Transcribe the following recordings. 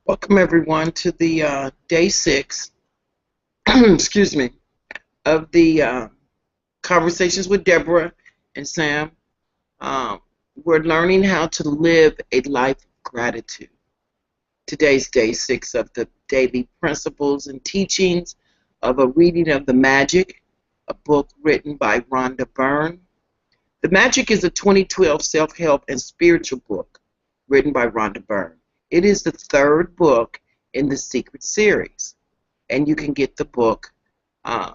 Welcome everyone to the day 6, excuse me, of the conversations with Deborah and Sam. Um, we're learning how to live a life of gratitude. Today's day 6 of the daily principles and teachings of a reading of The Magic, a book written by Rhonda Byrne. The Magic is a 2012 self-help and spiritual book written by Rhonda Byrne. It is the third book in the Secret series, and you can get the book at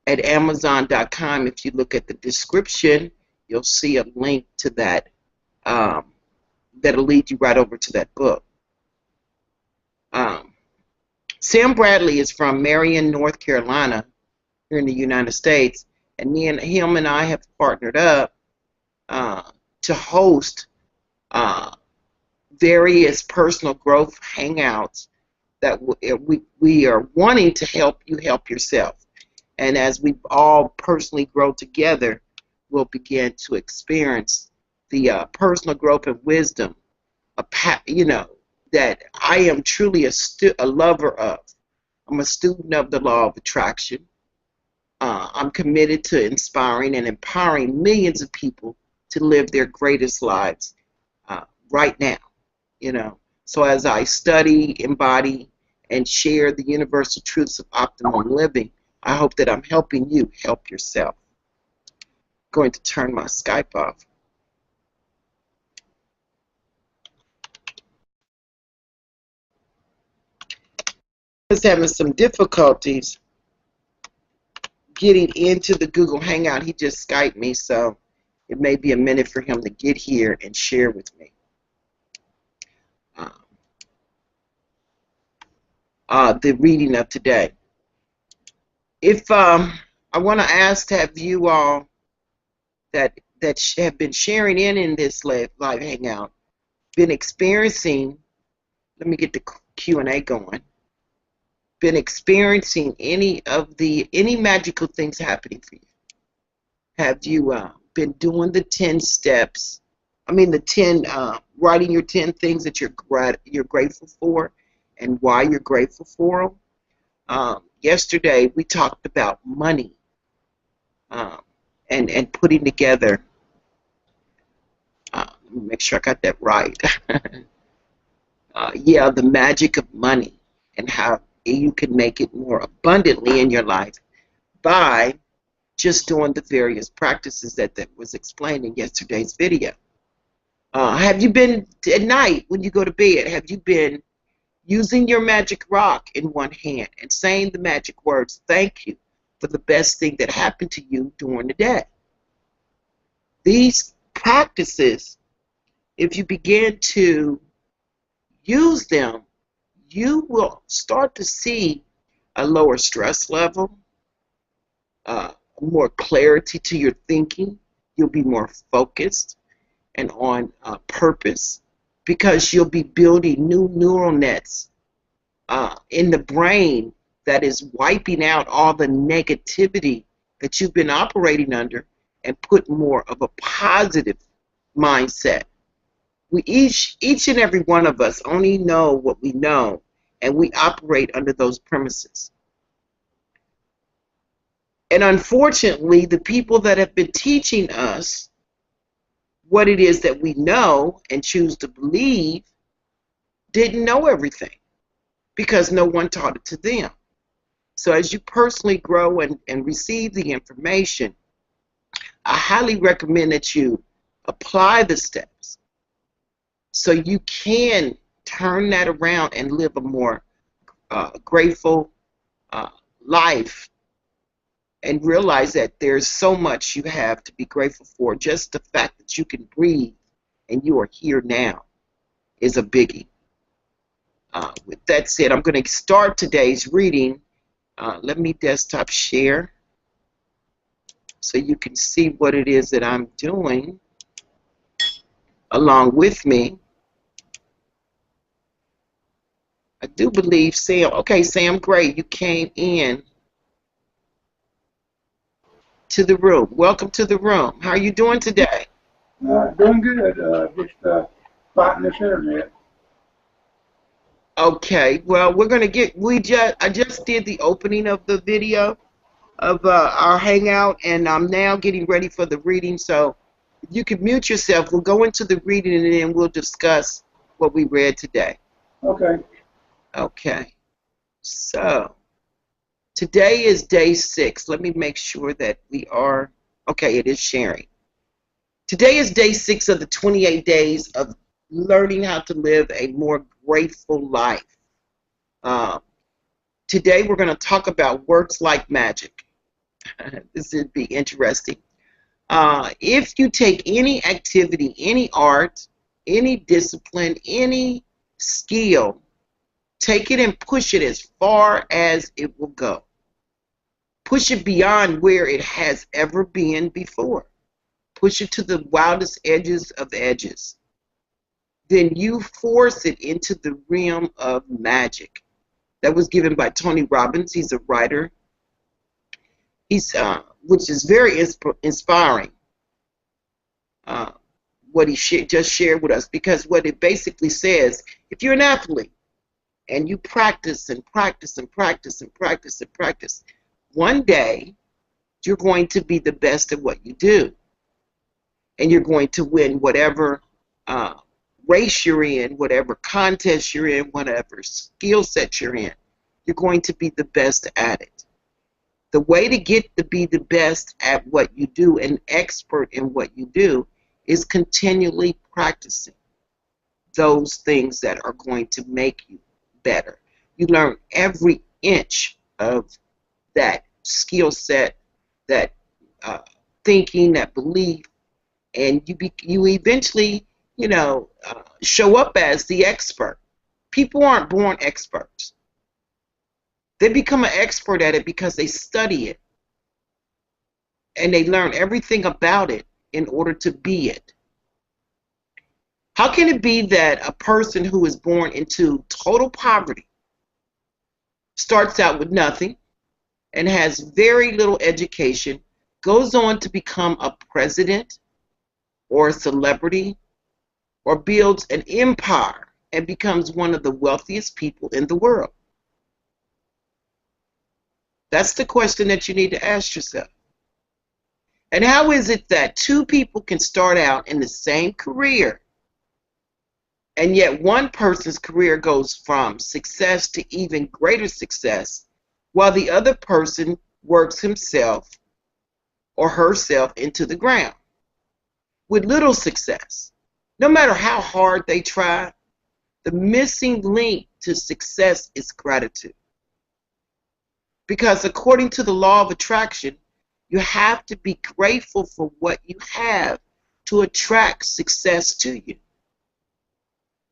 Amazon.com. If you look at the description, you'll see a link to that that'll lead you right over to that book. Sam Bradley is from Marion, North Carolina, here in the United States, and him and I have partnered up to host various personal growth hangouts that we are wanting to help you help yourself. And as we all personally grow together, we'll begin to experience the personal growth and wisdom, that I am truly a lover of. I'm a student of the law of attraction. I'm committed to inspiring and empowering millions of people to live their greatest lives right now. So as I study, embody, and share the universal truths of optimum living, I hope that I'm helping you help yourself. I'm going to turn my Skype off. He's having some difficulties getting into the Google Hangout. He just Skyped me, so it may be a minute for him to get here and share with me. The reading of today. If I want to ask, have you all that have been sharing in this live hangout been experiencing? Let me get the Q&A going. Been experiencing any magical things happening for you? Have you been doing the 10 steps? I mean, the 10 writing your 10 things that you're grateful for, and why you're grateful for them. Yesterday we talked about money and putting together. Let me make sure I got that right. The magic of money and how you can make it more abundantly in your life by just doing the various practices that was explained in yesterday's video. Have you been at night when you go to bed? Have you been using your magic rock in one hand and saying the magic words, "Thank you for the best thing that happened to you during the day"? These practices, if you begin to use them, you will start to see a lower stress level, more clarity to your thinking. You'll be more focused and on purpose, because you'll be building new neural nets in the brain that is wiping out all the negativity that you've been operating under and put more of a positive mindset. We each and every one of us only know what we know, and we operate under those premises. And unfortunately, the people that have been teaching us what it is that we know and choose to believe didn't know everything, because no one taught it to them. So as you personally grow and receive the information, I highly recommend that you apply the steps so you can turn that around and live a more grateful life, and realize that there's so much you have to be grateful for. Just the fact that you can breathe and you are here now is a biggie. With that said, I'm going to start today's reading. Let me desktop share so you can see what it is that I'm doing along with me. I do believe Sam. Okay, Sam, great. You came in to the room. Welcome to the room. How are you doing today? Doing good. Just fighting this internet. Okay, well, I just did the opening of the video of our hangout, and I'm now getting ready for the reading. So if you could mute yourself, we'll go into the reading and then we'll discuss what we read today. Okay. Okay, so today is day 6. Let me make sure that we are, okay, it is sharing. Today is day 6 of the 28 days of learning how to live a more grateful life. Today we're going to talk about works like magic. This would be interesting. If you take any activity, any art, any discipline, any skill, take it and push it as far as it will go. Push it beyond where it has ever been before. Push it to the wildest edges of the edges. Then you force it into the realm of magic. That was given by Tony Robbins. He's a writer. Which is very inspiring. What he just shared with us, because what it basically says, if you're an athlete and you practice and practice and practice and practice and practice, one day you're going to be the best at what you do, and you're going to win whatever race you're in, whatever contest you're in, whatever skill set you're in. You're going to be the best at it. The way to get to be the best at what you do, an expert in what you do, is continually practicing those things that are going to make you better. You learn every inch of that skill set, that thinking, that belief, and you eventually, show up as the expert. People aren't born experts. They become an expert at it because they study it and they learn everything about it in order to be it. How can it be that a person who is born into total poverty starts out with nothing and has very little education, goes on to become a president or a celebrity, or builds an empire and becomes one of the wealthiest people in the world? That's the question that you need to ask yourself. And how is it that two people can start out in the same career, and yet one person's career goes from success to even greater success, while the other person works himself or herself into the ground with little success? No matter how hard they try, the missing link to success is gratitude. Because according to the law of attraction, you have to be grateful for what you have to attract success to you.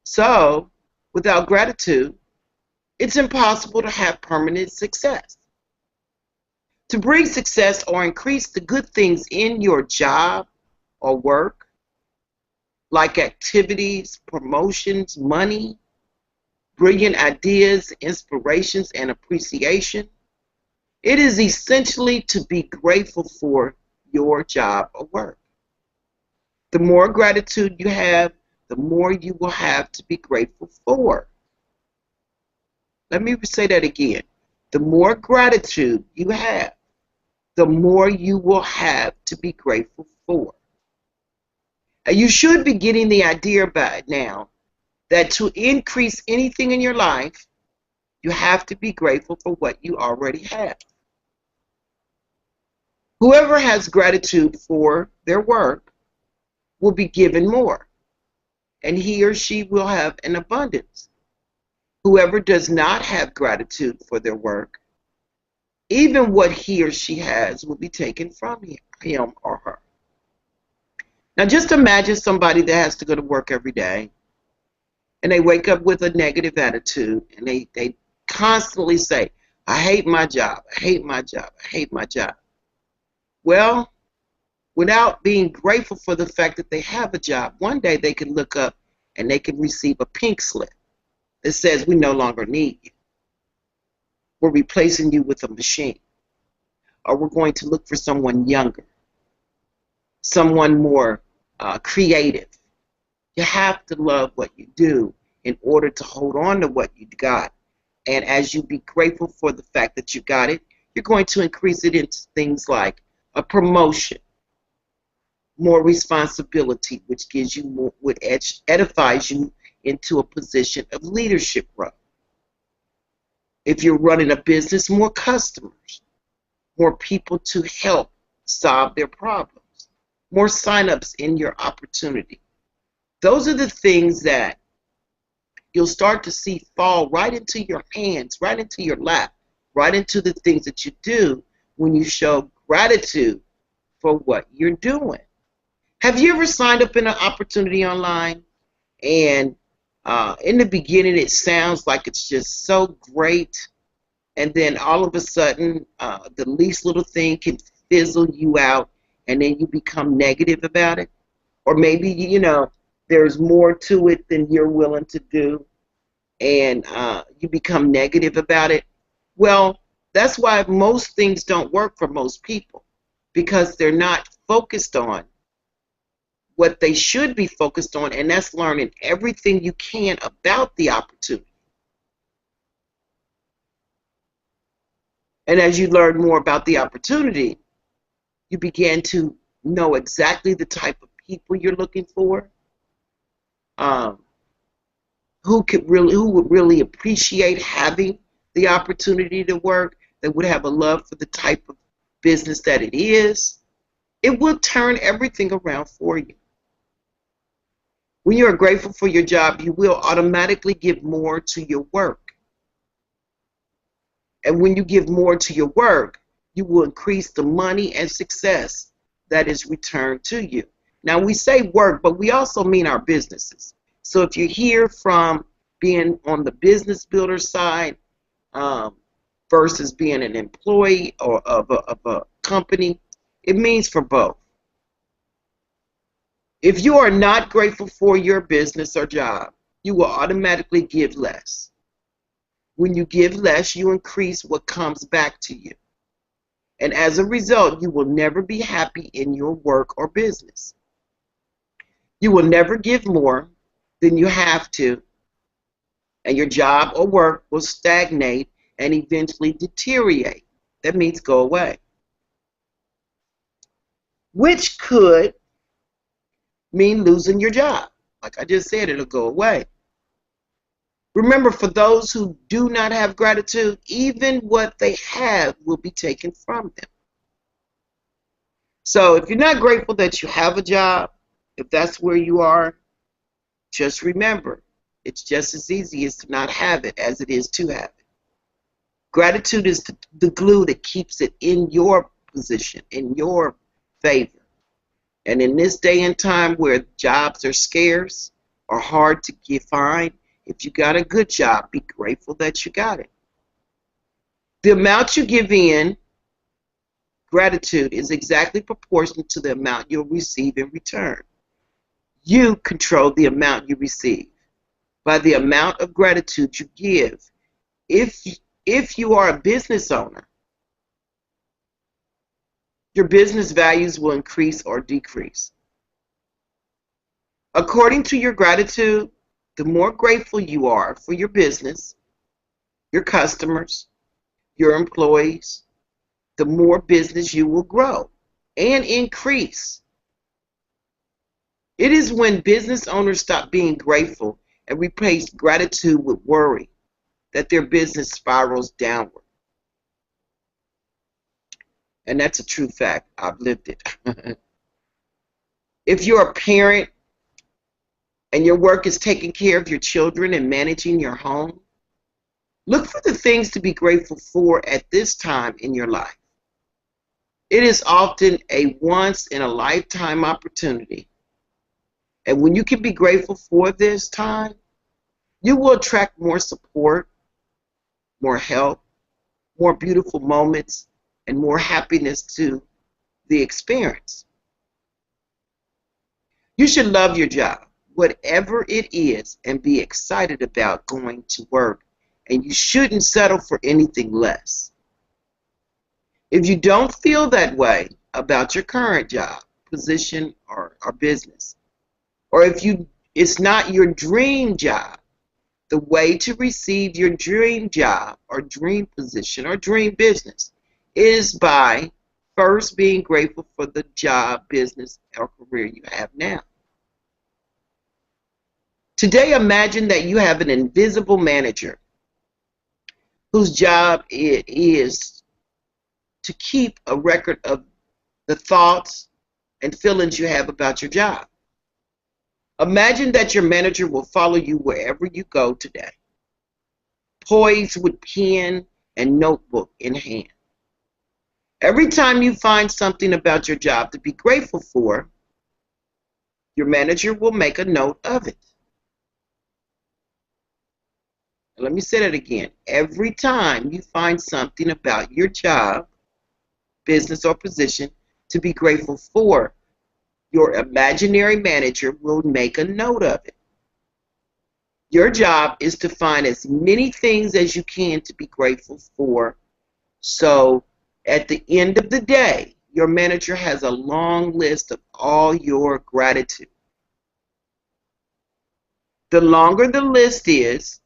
So, without gratitude, it's impossible to have permanent success. To bring success or increase the good things in your job or work, like activities, promotions, money, brilliant ideas, inspirations, and appreciation, it is essentially to be grateful for your job or work. The more gratitude you have, the more you will have to be grateful for. Let me say that again. The more gratitude you have, the more you will have to be grateful for. And you should be getting the idea by now that to increase anything in your life, you have to be grateful for what you already have. Whoever has gratitude for their work will be given more, and he or she will have an abundance. Whoever does not have gratitude for their work, even what he or she has will be taken from him or her. Now just imagine somebody that has to go to work every day, and they wake up with a negative attitude, and they constantly say, I hate my job, I hate my job, I hate my job. Well, without being grateful for the fact that they have a job, one day they can look up and they can receive a pink slip that says, we no longer need you. We're replacing you with a machine. Or we're going to look for someone younger, someone more creative. You have to love what you do in order to hold on to what you got. And as you be grateful for the fact that you got it, you're going to increase it into things like a promotion, more responsibility, which gives you more, which edifies you into a position of leadership role. If you're running a business, more customers, more people to help solve their problems, more signups in your opportunity. Those are the things that you'll start to see fall right into your hands, right into your lap, right into the things that you do when you show gratitude for what you're doing. Have you ever signed up in an opportunity online and in the beginning it sounds like it's just so great, and then all of a sudden the least little thing can fizzle you out and then you become negative about it? Or maybe, there's more to it than you're willing to do, and you become negative about it. Well, that's why most things don't work for most people, because they're not focused on what they should be focused on, and that's learning everything you can about the opportunity. And as you learn more about the opportunity, you begin to know exactly the type of people you're looking for, who would really appreciate having the opportunity to work, that would have a love for the type of business that it is. It will turn everything around for you. When you are grateful for your job, you will automatically give more to your work. And when you give more to your work, you will increase the money and success that is returned to you. Now, we say work, but we also mean our businesses. So if you're here from being on the business builder side versus being an employee or of a company, it means for both. If you are not grateful for your business or job, you will automatically give less. When you give less, you increase what comes back to you. And as a result, you will never be happy in your work or business. You will never give more than you have to, and your job or work will stagnate and eventually deteriorate. That means go away. Which could mean losing your job. Like I just said, it'll go away. Remember, for those who do not have gratitude, even what they have will be taken from them. So if you're not grateful that you have a job, if that's where you are, just remember, it's just as easy as to not have it as it is to have it. Gratitude is the glue that keeps it in your position, in your favor. And in this day and time where jobs are scarce or hard to find, if you got a good job, be grateful that you got it. The amount you give in gratitude is exactly proportional to the amount you'll receive in return. You control the amount you receive by the amount of gratitude you give. If you are a business owner, your business values will increase or decrease. According to your gratitude, the more grateful you are for your business, your customers, your employees, the more business you will grow and increase. It is when business owners stop being grateful and replace gratitude with worry that their business spirals downward. And that's a true fact. I've lived it. If you're a parent and your work is taking care of your children and managing your home, look for the things to be grateful for at this time in your life. It is often a once-in-a-lifetime opportunity. And when you can be grateful for this time, you will attract more support, more help, more beautiful moments, and more happiness to the experience. You should love your job, whatever it is, and be excited about going to work, and you shouldn't settle for anything less. If you don't feel that way about your current job, position, or business, or if it's not your dream job, The way to receive your dream job or dream position or dream business is by first being grateful for the job, business, or career you have now. Today, imagine that you have an invisible manager whose job it is to keep a record of the thoughts and feelings you have about your job. Imagine that your manager will follow you wherever you go today, poised with pen and notebook in hand. Every time you find something about your job to be grateful for, your manager will make a note of it. Let me say that again. Every time you find something about your job, business, or position to be grateful for, your imaginary manager will make a note of it. Your job is to find as many things as you can to be grateful for, so at the end of the day, your manager has a long list of all your gratitude. The longer the list is,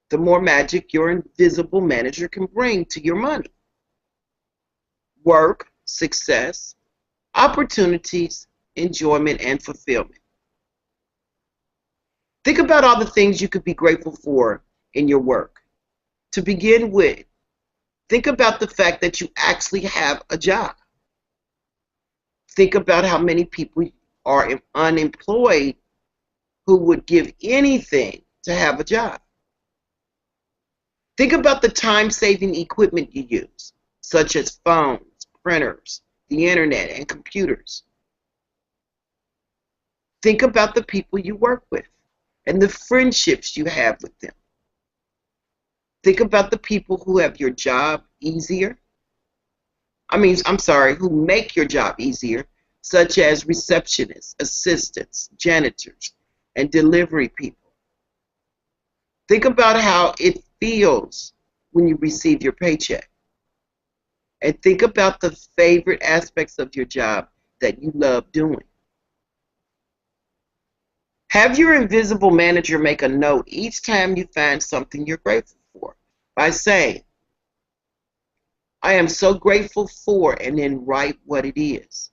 the more magic your invisible manager can bring to your money, work, success, opportunities, enjoyment, and fulfillment. Think about all the things you could be grateful for in your work. To begin with, think about the fact that you actually have a job. Think about how many people are unemployed who would give anything to have a job. Think about the time-saving equipment you use, such as phones, printers, the internet, and computers. Think about the people you work with and the friendships you have with them. Think about the people who have your job easier. Who make your job easier, such as receptionists, assistants, janitors, and delivery people. Think about how it feels when you receive your paycheck. And think about the favorite aspects of your job that you love doing. Have your invisible manager make a note each time you find something you're grateful for by saying, "I am so grateful for," and then write what it is.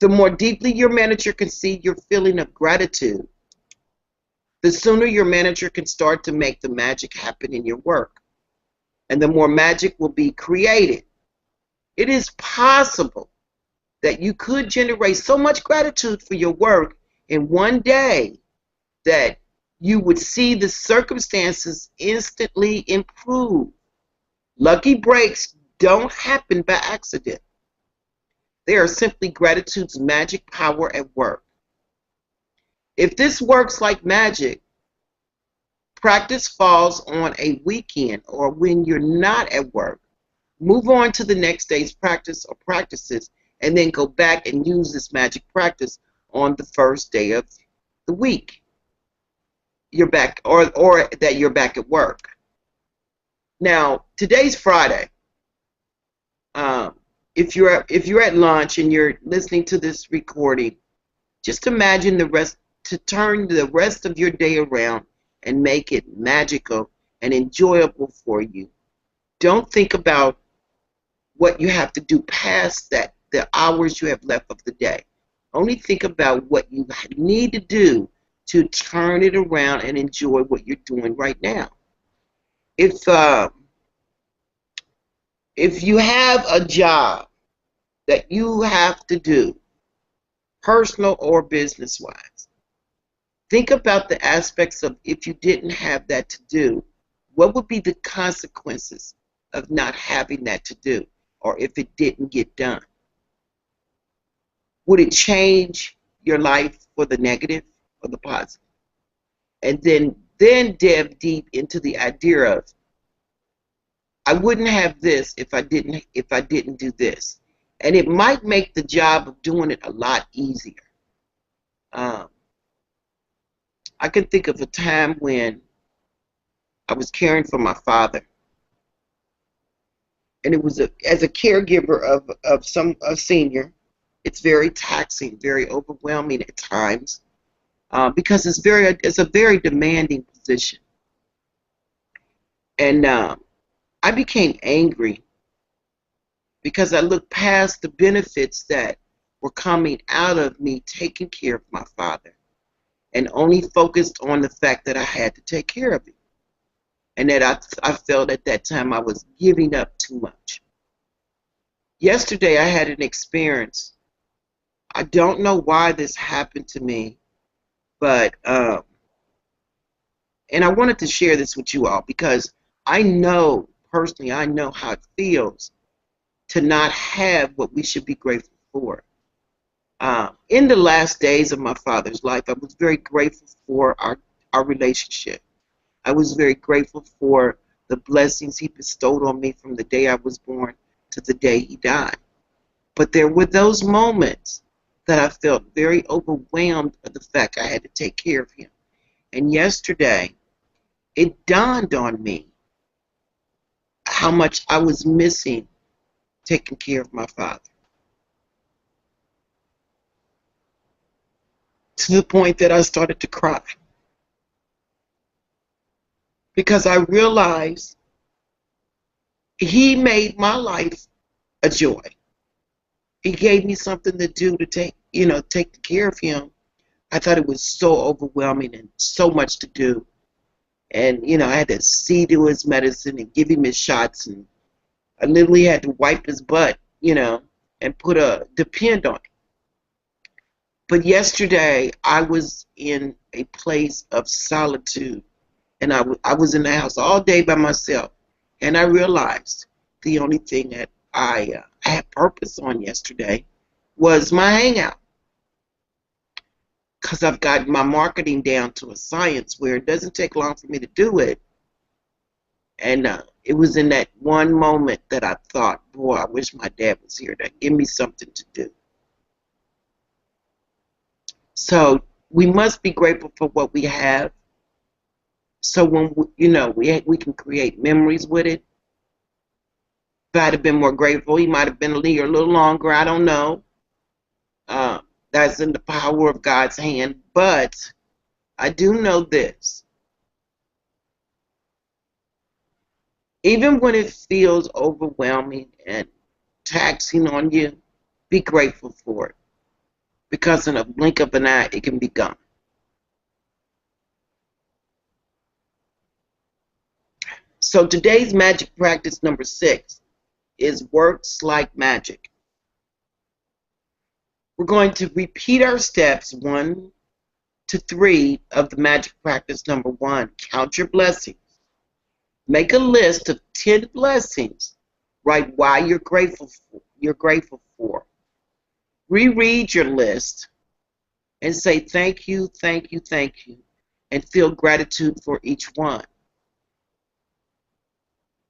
The more deeply your manager can see your feeling of gratitude, the sooner your manager can start to make the magic happen in your work, and the more magic will be created. It is possible that you could generate so much gratitude for your work in one day that you would see the circumstances instantly improve. Lucky breaks don't happen by accident. They are simply gratitude's magic power at work. If this works like magic, practice falls on a weekend or when you're not at work, move on to the next day's practice or practices, and then go back and use this magic practice on the first day of the week you're back, or that you're back at work. Now, today's Friday. If you're at lunch and you're listening to this recording, just imagine to turn the rest of your day around and make it magical and enjoyable for you. Don't think about what you have to do past that, the hours you have left of the day. Only think about what you need to do to turn it around and enjoy what you're doing right now. If you have a job that you have to do, personal or business-wise, think about the aspects of if you didn't have that to do, what would be the consequences of not having that to do, or if it didn't get done? Would it change your life for the negative or the positive? And then delve deep into the idea of, I wouldn't have this if I didn't do this. And it might make the job of doing it a lot easier. I can think of a time when I was caring for my father, and it was as a caregiver of a senior. It's very taxing, very overwhelming at times. because it's a very demanding position. And I became angry because I looked past the benefits that were coming out of me taking care of my father and only focused on the fact that I had to take care of him. And that I felt at that time I was giving up too much. Yesterday I had an experience. I don't know why this happened to me, but and I wanted to share this with you all because I know personally, I know how it feels to not have what we should be grateful for. In the last days of my father's life, I was very grateful for our relationship. I was very grateful for the blessings he bestowed on me from the day I was born to the day he died. But there were those moments that I felt very overwhelmed of the fact I had to take care of him. And yesterday, it dawned on me how much I was missing taking care of my father. To the point that I started to cry. Because I realized he made my life a joy. He gave me something to do to take care of him. I thought it was so overwhelming and so much to do. And, I had to see to his medicine and give him his shots. And I literally had to wipe his butt, and depend on it. But yesterday, I was in a place of solitude. And I was in the house all day by myself. And I realized the only thing that I had purpose on yesterday was my hangout. Because I've got my marketing down to a science where it doesn't take long for me to do it. And it was in that one moment that I thought, boy, I wish my dad was here to give me something to do. So we must be grateful for what we have. So when we can create memories with it. If I'd have been more grateful, he might have been here a little longer. I don't know. That's in the power of God's hand. But I do know this. Even when it feels overwhelming and taxing on you, be grateful for it. Because in a blink of an eye, it can be gone. So today's magic practice number 6 is works like magic. We're going to repeat our steps 1 to 3 of the magic practice number 1. Count your blessings. Make a list of 10 blessings. Write why you're grateful for. Reread your list and say thank you, thank you, thank you, and feel gratitude for each one.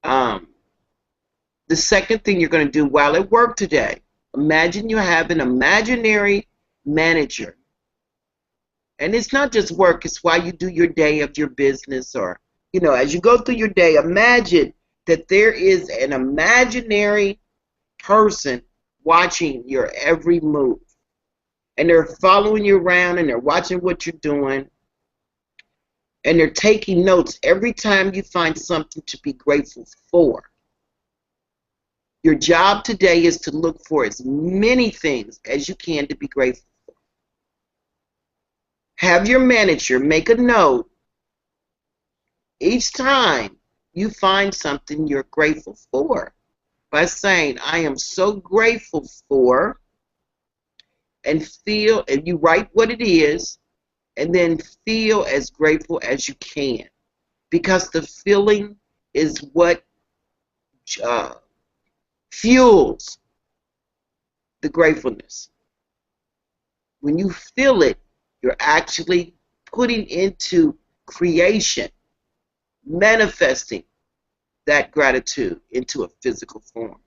The second thing you're going to do while at work today, imagine you have an imaginary manager. And it's not just work, it's why you do your day of your business or, as you go through your day, imagine that there is an imaginary person watching your every move. And they're following you around and they're watching what you're doing. And they're taking notes every time you find something to be grateful for. Your job today is to look for as many things as you can to be grateful for. Have your manager make a note each time you find something you're grateful for by saying, I am so grateful for, and you write what it is, and then feel as grateful as you can. Because the feeling is what fuels the gratefulness. When you feel it, you're actually putting into creation, manifesting that gratitude into a physical form.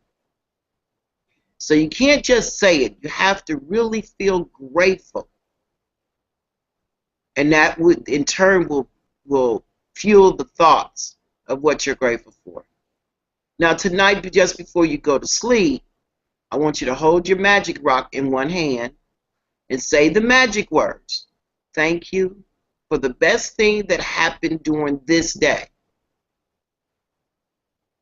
So you can't just say it. You have to really feel grateful. And that would, in turn, will fuel the thoughts of what you're grateful for. Now tonight, just before you go to sleep, I want you to hold your magic rock in one hand and say the magic words. thank you for the best thing that happened during this day.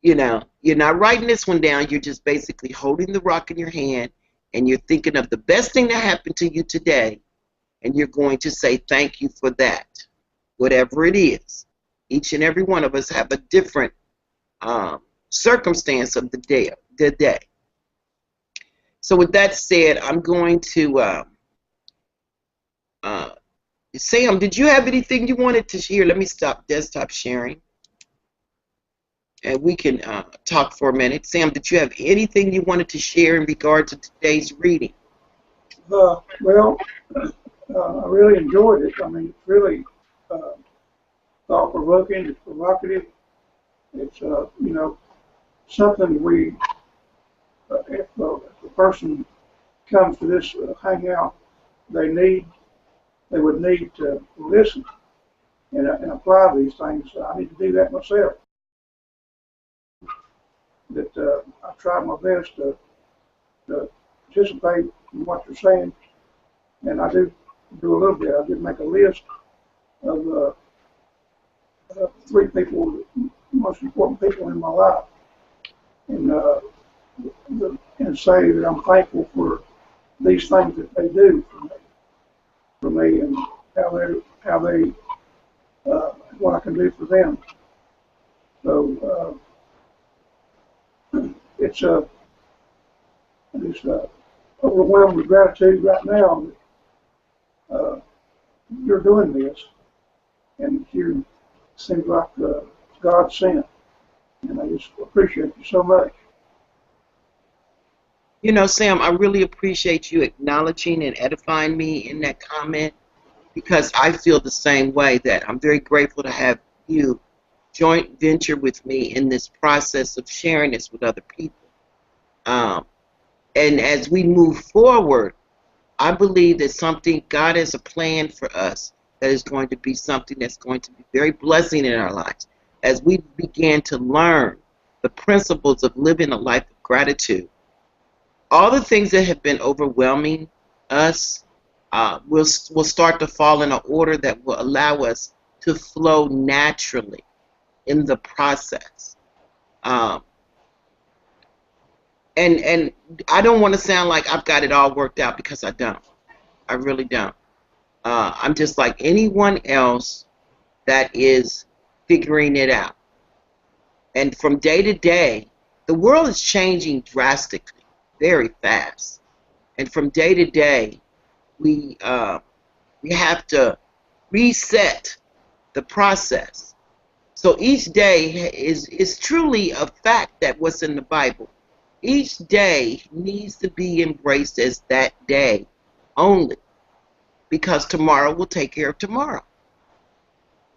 You know, you're not writing this one down. You're just basically holding the rock in your hand and you're thinking of the best thing that happened to you today. And you're going to say thank you for that, whatever it is. Each and every one of us have a different circumstance of the day. So with that said, I'm going to Sam, did you have anything you wanted to share? Let me stop desktop sharing, and we can talk for a minute. Sam, did you have anything you wanted to share in regard to today's reading? Well, I really enjoyed it. I mean, it's really thought-provoking. It's provocative. It's something we, if a person comes to this hangout, they would need to listen and apply these things. I need to do that myself. That I tried my best to participate in what you're saying, and I do a little bit. I did make a list of 3 people, the most important people in my life, and say that I'm thankful for these things that they do for me, and how they what I can do for them. So it's overwhelmed with gratitude right now that you're doing this, and you seems like God sent, and I just appreciate you so much. You know, Sam, I really appreciate you acknowledging and edifying me in that comment, because I feel the same way, that I'm very grateful to have you joint venture with me in this process of sharing this with other people. And as we move forward, I believe that God has a plan for us that is going to be something that's going to be very blessing in our lives. As we begin to learn the principles of living a life of gratitude, all the things that have been overwhelming us will start to fall in an order that will allow us to flow naturally in the process. And I don't want to sound like I've got it all worked out, because I don't. I really don't. I'm just like anyone else that is figuring it out. And from day to day, the world is changing drastically, very fast. And from day to day, we have to reset the process. So each day is truly a fact that what's in the Bible. Each day needs to be embraced as that day only, because tomorrow will take care of tomorrow.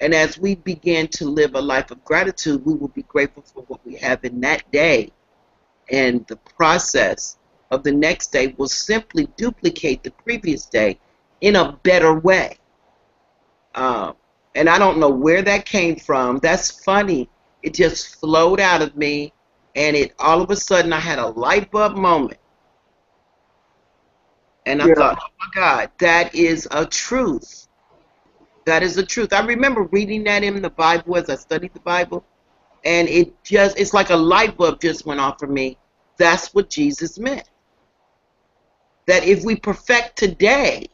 And as we begin to live a life of gratitude, we will be grateful for what we have in that day. And the process of the next day will simply duplicate the previous day in a better way. And I don't know where that came from. That's funny. It just flowed out of me, and all of a sudden I had a light bulb moment. And I thought, oh my God, that is a truth. That is the truth. I remember reading that in the Bible as I studied the Bible, and it's like a light bulb just went off for me. That's what Jesus meant. That if we perfect today,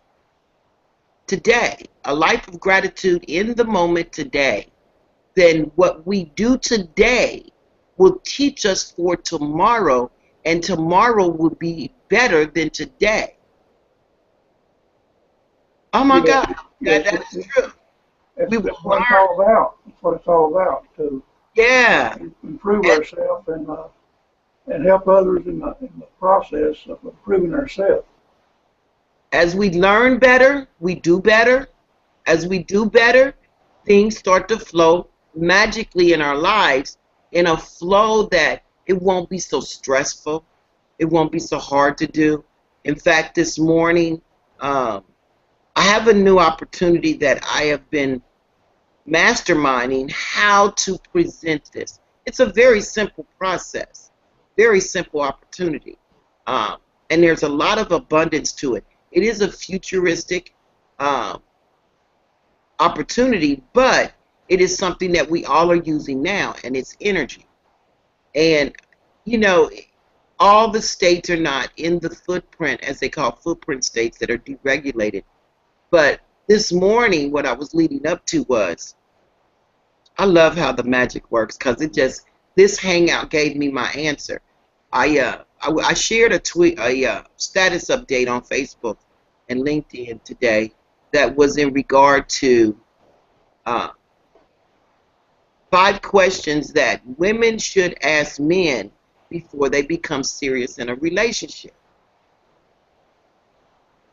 a life of gratitude in the moment today, then what we do today will teach us for tomorrow, and tomorrow will be better than today. Oh my God, that's true. That's what it's all about. That's what it's all about, to improve ourselves and help others in the process of improving ourselves. As we learn better, we do better. As we do better, things start to flow magically in our lives, in a flow that it won't be so stressful. It won't be so hard to do. In fact, this morning, I have a new opportunity that I have been masterminding how to present this. It's a very simple process, very simple opportunity, and there's a lot of abundance to it. It is a futuristic opportunity, but it is something that we all are using now, and it's energy. And, you know, all the states are not in the footprint, as they call footprint states, that are deregulated. But this morning, what I was leading up to was, I love how the magic works, because this hangout gave me my answer. I shared a status update on Facebook and LinkedIn today that was in regard to uh, 5 questions that women should ask men before they become serious in a relationship.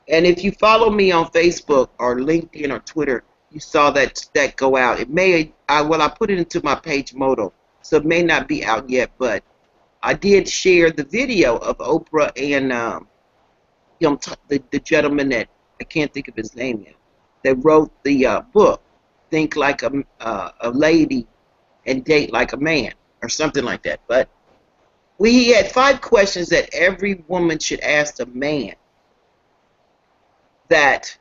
And if you follow me on Facebook or LinkedIn or Twitter, you saw that go out. It may I put it into my page modal, so it may not be out yet, but I did share the video of Oprah and the gentleman that I can't think of his name yet, that wrote the book, Think Like a Lady and Date Like a Man, or something like that. But he had 5 questions that every woman should ask a man that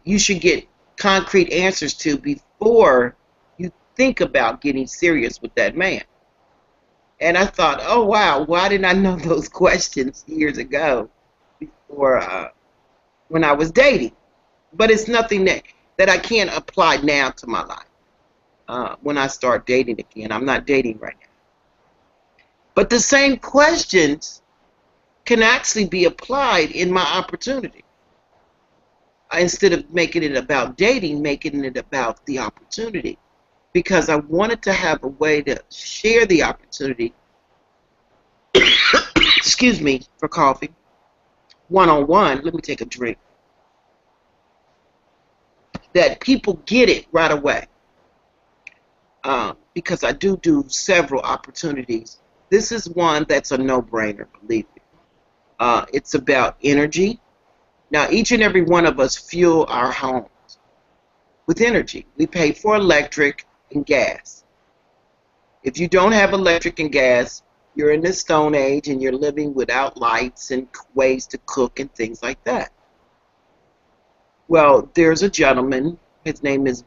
you should get concrete answers to before you think about getting serious with that man. And I thought, oh wow, why didn't I know those questions years ago before when I was dating? But it's nothing that I can't apply now to my life when I start dating again. I'm not dating right now. But the same questions can actually be applied in my opportunity. Instead of making it about dating, making it about the opportunity. Because I wanted to have a way to share the opportunity, excuse me for coffee, one-on-one. Let me take a drink. That people get it right away. Because I do several opportunities. This is one that's a no-brainer, believe me. It's about energy. Now, each and every one of us fuel our homes with energy. We pay for electric and gas. If you don't have electric and gas, you're in the Stone Age and you're living without lights and ways to cook and things like that. Well, there's a gentleman. His name is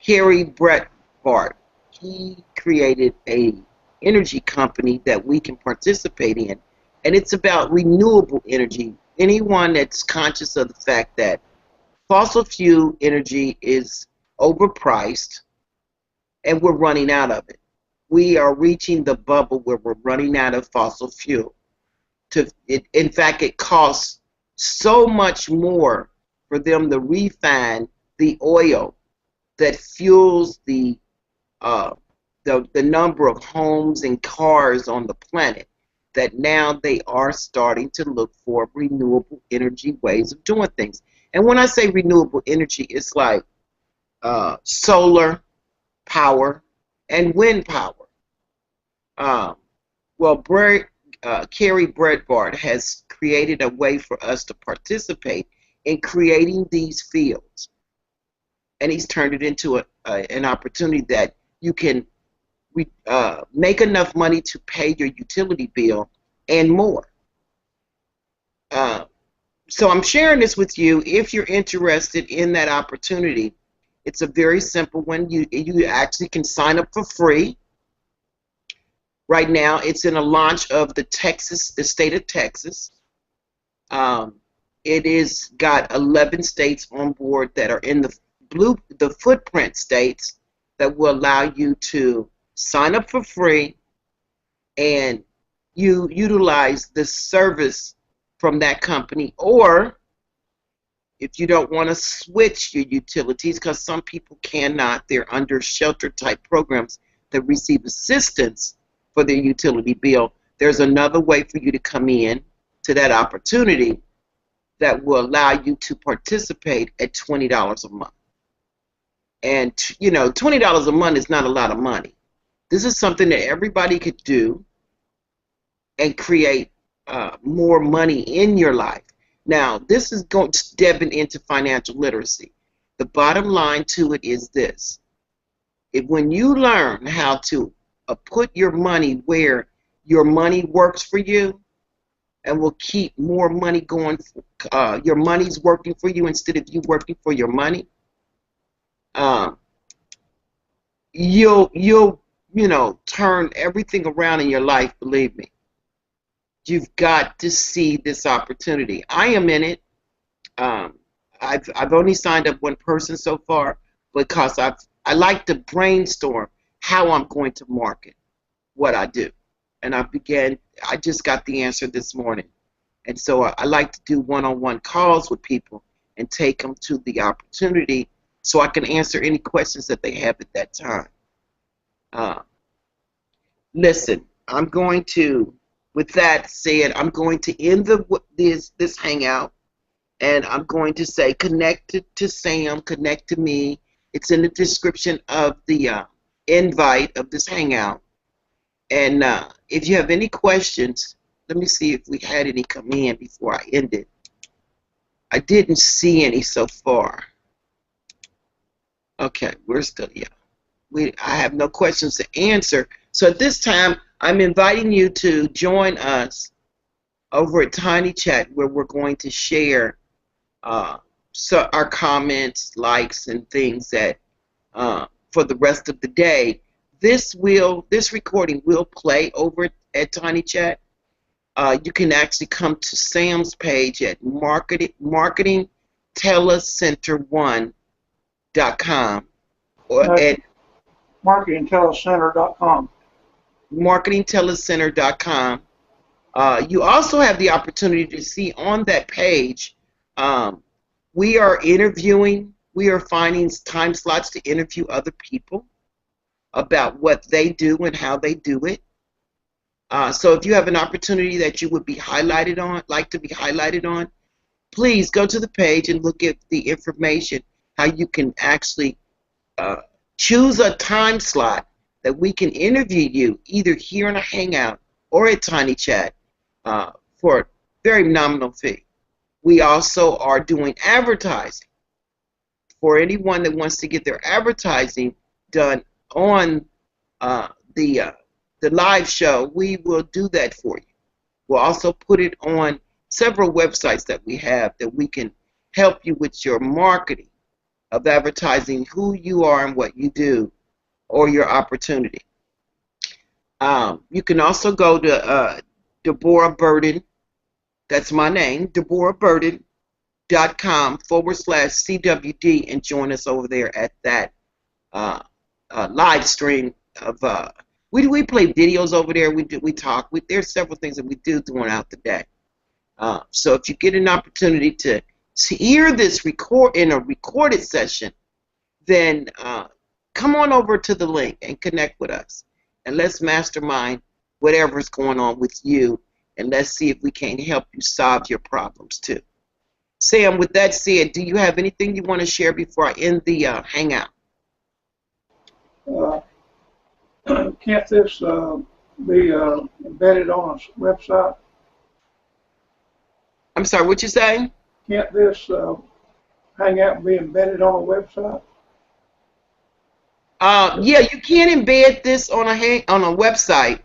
Harry Brett Bart. He created a energy company that we can participate in, and it's about renewable energy. Anyone that's conscious of the fact that fossil fuel energy is overpriced and we're running out of it. We are reaching the bubble where we're running out of fossil fuel. In fact, it costs so much more for them to refine the oil that fuels the number of homes and cars on the planet, that now they are starting to look for renewable energy ways of doing things. And when I say renewable energy, it's like solar power and wind power. Well, Carrie Breitbart has created a way for us to participate in creating these fields. And he's turned it into an opportunity that you can make enough money to pay your utility bill and more. So I'm sharing this with you if you're interested in that opportunity. It's a very simple one. You actually can sign up for free. Right now, it's in a launch of the state of Texas. It is got 11 states on board that are in the footprint states that will allow you to sign up for free and you utilize the service from that company. Or if you don't want to switch your utilities, because some people cannot, they're under shelter type programs that receive assistance for their utility bill, there's another way for you to come in to that opportunity that will allow you to participate at $20 a month. And you know, $20 a month is not a lot of money. This is something that everybody could do and create more money in your life. Now, this is going to dip into financial literacy. The bottom line to it is this: when you learn how to put your money where your money works for you, and will keep more money going. Your money's working for you instead of you working for your money. Um, you'll turn everything around in your life. Believe me, you've got to see this opportunity. I am in it. Um, I've only signed up one person so far because I like to brainstorm how I'm going to market what I do, and I just got the answer this morning, and so I like to do one-on-one calls with people and take them to the opportunity so I can answer any questions that they have at that time. Uh, Listen, with that said, I'm going to end this hangout, and I'm going to say connect to Sam, connect to me. It's in the description of the invite of this hangout. And if you have any questions, let me see if we had any come in before I end it. I didn't see any so far. Okay, we're still here. I have no questions to answer. So at this time, I'm inviting you to join us over at Tiny Chat, where we're going to share our comments, likes, and things that for the rest of the day. This recording will play over at Tiny Chat. You can actually come to Sam's page at marketingtelecenter1.com or at marketingtelecenter.com. marketingtelecenter.com. You also have the opportunity to see on that page, we are finding time slots to interview other people about what they do and how they do it. So if you have an opportunity that you would be like to be highlighted on, please go to the page and look at the information, how you can actually choose a time slot that we can interview you either here in a hangout or at Tiny Chat for a very nominal fee. We also are doing advertising. For anyone that wants to get their advertising done on the live show, we will do that for you. We'll also put it on several websites that we have that we can help you with your marketing of advertising who you are and what you do or your opportunity. You can also go to Deborah Barton, that's my name, DeborahBarton.com/CWD, and join us over there at that live stream of we play videos over there. We talk. There's several things that we do throughout the day. So if you get an opportunity to hear this in a recorded session, then come on over to the link and connect with us, and let's mastermind whatever's going on with you, and let's see if we can help you solve your problems too. Sam, with that said, do you have anything you want to share before I end the hangout? Can't this be embedded on a website? I'm sorry, what you saying? Can't this hangout be embedded on a website? Yeah, you can embed this on a website.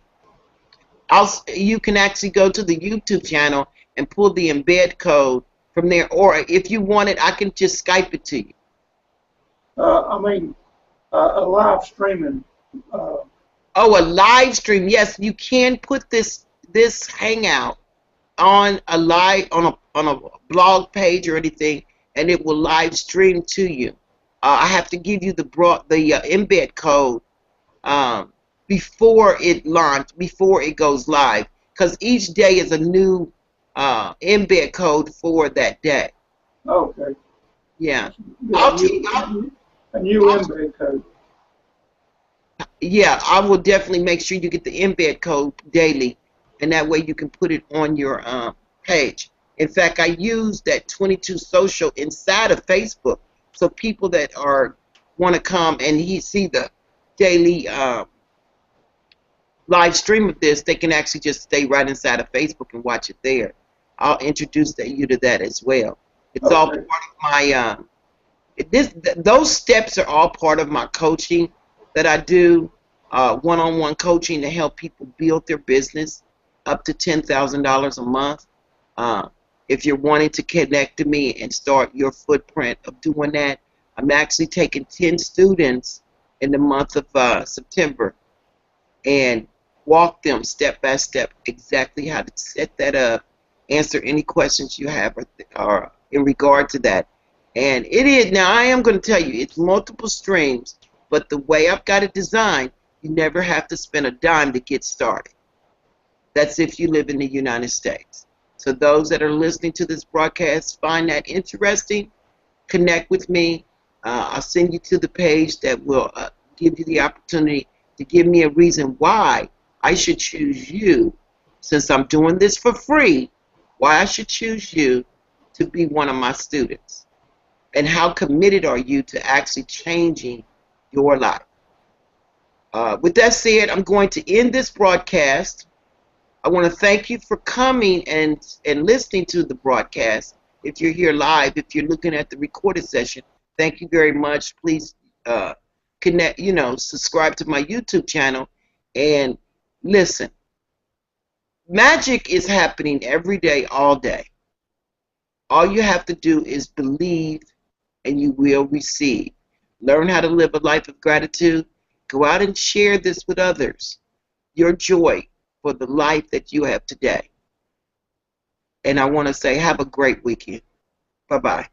You can actually go to the YouTube channel and pull the embed code from there, or if you want it, I can just Skype it to you. I mean, a live streaming. A live stream. Yes, you can put this hangout on a blog page or anything, and it will live stream to you. I have to give you the embed code before it goes live, because each day is a new embed code for that day. Okay. Yeah. A new embed code. Yeah, I will definitely make sure you get the embed code daily, and that way you can put it on your page. In fact, I use that 22 social inside of Facebook, so people that want to come and see the daily live stream of this, they can actually just stay right inside of Facebook and watch it there. I'll introduce you to that as well. It's all part of my those steps are all part of my coaching that I do, one-on-one coaching to help people build their business up to $10,000 a month. If you're wanting to connect to me and start your footprint of doing that, I'm actually taking 10 students in the month of September and walk them step by step exactly how to set that up, answer any questions you have or in regard to that. And it is, now I am going to tell you, it's multiple streams, but the way I've got it designed, you never have to spend a dime to get started. That's if you live in the United States. So those that are listening to this broadcast find that interesting, connect with me. I'll send you to the page that will give you the opportunity to give me a reason why I should choose you, since I'm doing this for free, why I should choose you to be one of my students. And how committed are you to actually changing your life? With that said, I'm going to end this broadcast. I want to thank you for coming and listening to the broadcast. If you're here live, if you're looking at the recorded session, thank you very much. Please subscribe to my YouTube channel and listen. Magic is happening every day, all day. All you have to do is believe and you will receive. Learn how to live a life of gratitude. Go out and share this with others. Your joy for the life that you have today. And I want to say, have a great weekend. Bye-bye.